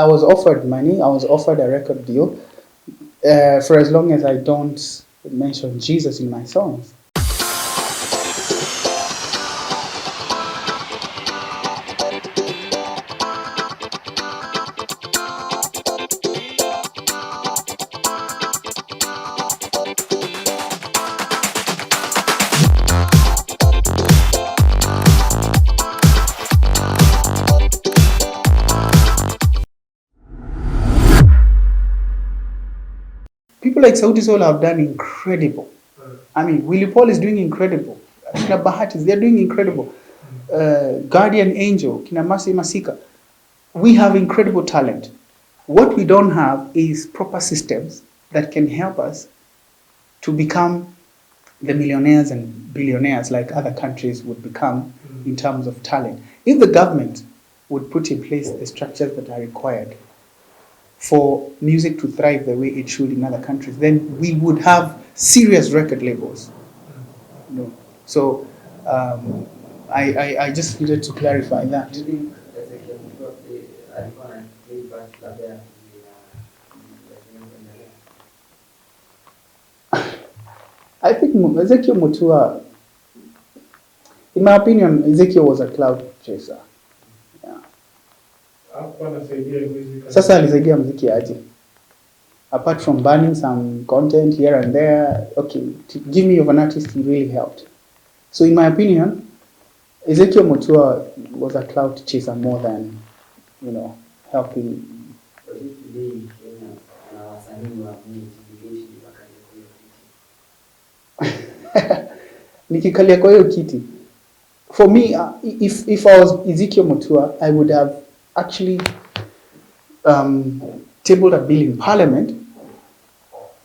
I was offered money, I was offered a record deal for as long as I don't mention Jesus in my songs. People like Sauti Sol have done incredible. I mean, Willie Paul is doing incredible. Kina Bahatis, they're doing incredible. Guardian Angel, Kina Masi Masika. We have incredible talent. What we don't have is proper systems that can help us to become the millionaires and billionaires like other countries would become in terms of talent. If the government would put in place the structures that are required for music to thrive the way it should in other countries, then we would have serious record labels. So I just needed to clarify that. I think Ezekiel Mutua, in my opinion, Ezekiel was a cloud chaser. Sasa alisaidia muziki aje? Apart from banning some content here and there, okay, to give me of an artist, he really helped. So in my opinion, Ezekiel Mutua was a cloud chaser more than, helping. Nikikalia kwa hiyo kiti. For me, if I was Ezekiel Mutua, I would have actually tabled a bill in Parliament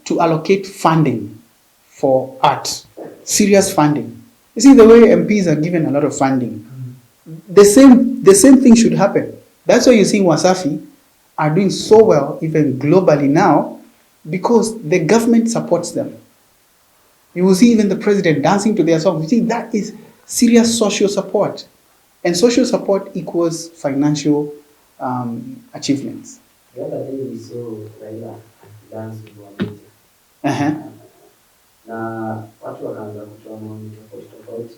to allocate funding for art, serious funding. You see, the way MPs are given a lot of funding, the same thing should happen. That's why you see Wasafi are doing so well, even globally now, because the government supports them. You will see even the president dancing to their songs. You see, that is serious social support. And social support equals financial achievements. The other day we saw Raila dance with Wamete. Na watu wakaanza kutoa maoni tofauti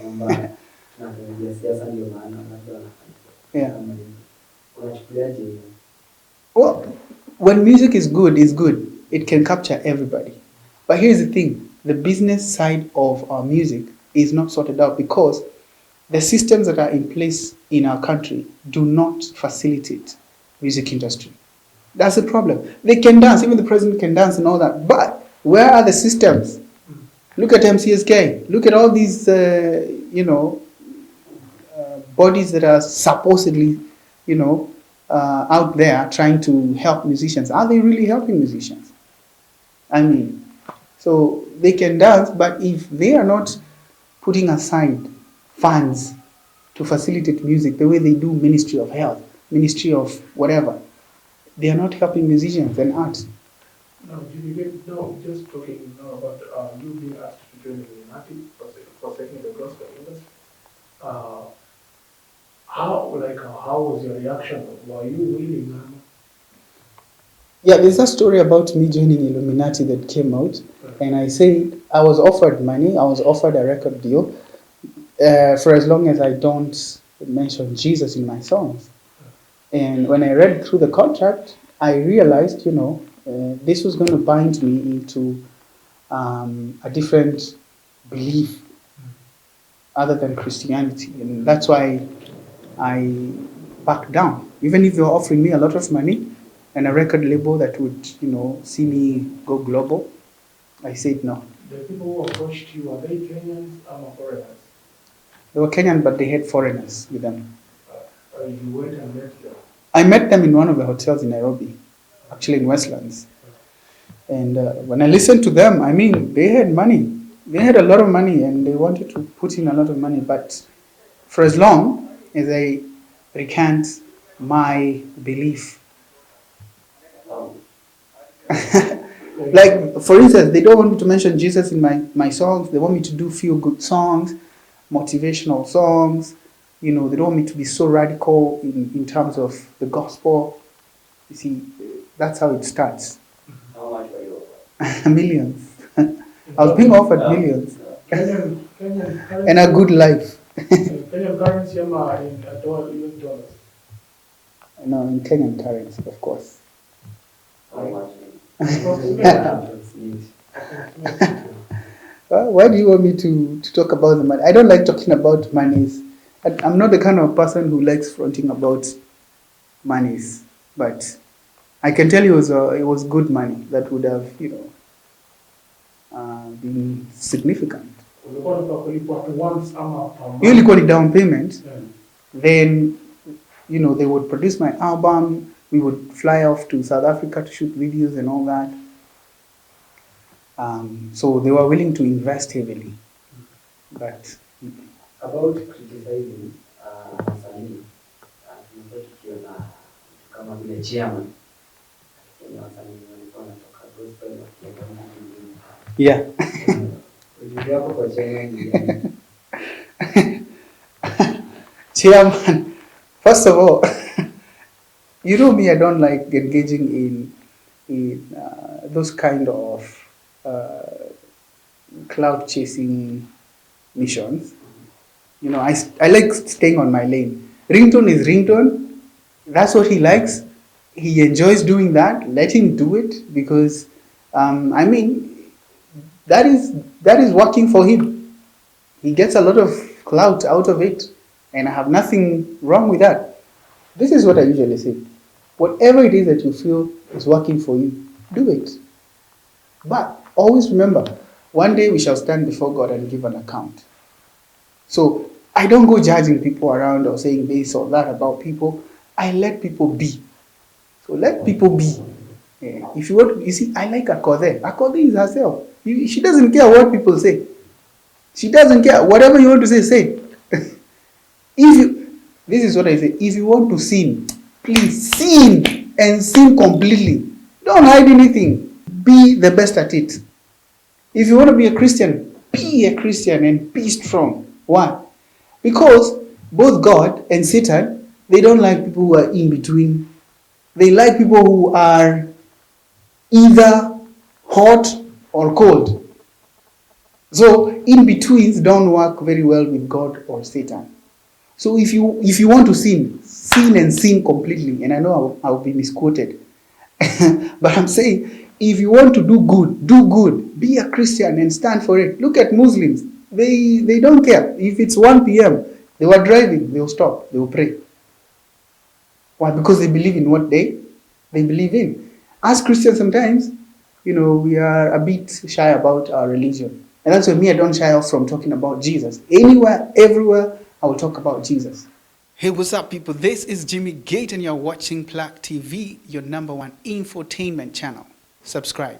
kwamba tunakuja siasa ndio maana labda wanafanya. Unachukuliaje hiyo? Well, when music is good. It can capture everybody. But here's the thing, the business side of our music is not sorted out because the systems that are in place in our country do not facilitate music industry. That's the problem. They can dance, even the president can dance and all that, but where are the systems? Look at MCSK. Look at all these, bodies that are supposedly, out there trying to help musicians. Are they really helping musicians? I mean, so they can dance, but if they are not putting aside funds to facilitate music the way they do Ministry of Health, Ministry of whatever, they are not helping musicians and art. No, just talking now about you being asked to join the Illuminati for setting the gospel industry. How was your reaction? Were you willing? Yeah, there's a story about me joining Illuminati that came out, and I said I was offered money, I was offered a record deal for as long as I don't mention Jesus in my songs. And when I read through the contract, I realized, this was going to bind me into a different belief other than Christianity. And that's why I backed down. Even if they were offering me a lot of money and a record label that would, see me go global, I said no. The people who approached you, are they Kenyans or foreigners? They were Kenyan, but they had foreigners with them. You went and met them? I met them in one of the hotels in Nairobi, actually in Westlands. And when I listened to them, I mean, they had money. They had a lot of money and they wanted to put in a lot of money. But for as long as I recant my belief, like, for instance, they don't want me to mention Jesus in my songs. They want me to do feel-good songs, motivational songs. They don't want me to be so radical in terms of the gospel. You see, that's how it starts. How much were you offered? Millions. I was being offered millions. Kenyan currency. And a good life. Kenyan currency ama in US dollars. No, in Kenyan currency, of course. How much? Why do you want me to talk about the money? I don't like talking about monies. I'm not the kind of person who likes fronting about monies. But I can tell you it was good money that would have, been significant. Hiyo ilikuwa ni down payment. Then, they would produce my album. We would fly off to South Africa to shoot videos and all that. So they were willing to invest heavily. But about criticizing wasanii, tumekuwa tukiona kama vile chairman Kenya, wasanii walikuwa wanatoka gospel wakienda mjini. Yeah. Ujuzi wako kwa chairman. Chairman, first of all, you know me, I don't like engaging in those kind of cloud chasing missions. I like staying on my lane. Ringtone is ringtone. That's what he likes. He enjoys doing that. Let him do it because, that is working for him. He gets a lot of clout out of it, and I have nothing wrong with that. This is what I usually say. Whatever it is that you feel is working for you, do it. But always remember, one day we shall stand before God and give an account. So I don't go judging people around or saying this or that about people. I let people be. So let people be. Yeah. If you want, you see, I like Akode. Akode is herself. She doesn't care what people say. She doesn't care. Whatever you want to say. This is what I say. If you want to sin, please sin and sin completely. Don't hide anything. Be the best at it. If you want to be a Christian, be a Christian and be strong. Why? Because both God and Satan, they don't like people who are in between. They like people who are either hot or cold. So in-betweens don't work very well with God or Satan. So if you want to sin and sin completely. And I know I'll be misquoted. But I'm saying, if you want to do good. Be a Christian and stand for it. Look at Muslims. They don't care. If it's 1 p.m., they were driving, they will stop, they will pray. Why? Because they believe in what they believe in. As Christians, sometimes, we are a bit shy about our religion. And that's why I don't shy off from talking about Jesus. Anywhere, everywhere, I will talk about Jesus. Hey, what's up, people? This is Jimmy Gait, and you're watching Plaque TV, your #1 infotainment channel. Subscribe.